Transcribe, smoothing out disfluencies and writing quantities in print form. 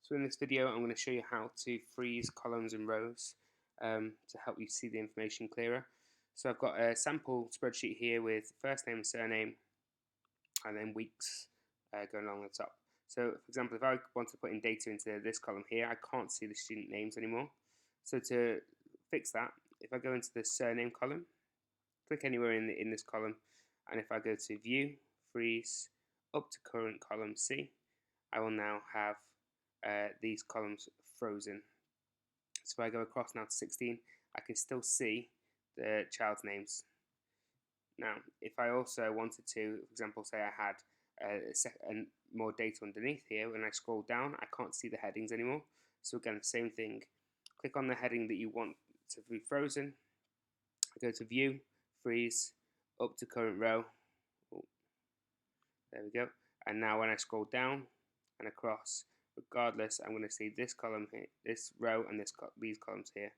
So in this video I'm going to show you how to freeze columns and rows to help you see the information clearer. So I've got a sample spreadsheet here with first name, surname and then weeks going along the top. So for example, if I want to put in data into this column here, I can't see the student names anymore. So to fix that, if I go into the surname column, click anywhere in this column, and if I go to view, freeze, up to current column C, I will now have these columns frozen. So if I go across now to 16, I can still see the child's names. Now, if I also wanted to, for example, say I had more data underneath here, when I scroll down, I can't see the headings anymore. So again, the same thing. Click on the heading that you want to be frozen. Go to view, freeze, up to current row. Oh, there we go. And now when I scroll down and across, regardless, I'm going to see this column here, this row, and these columns here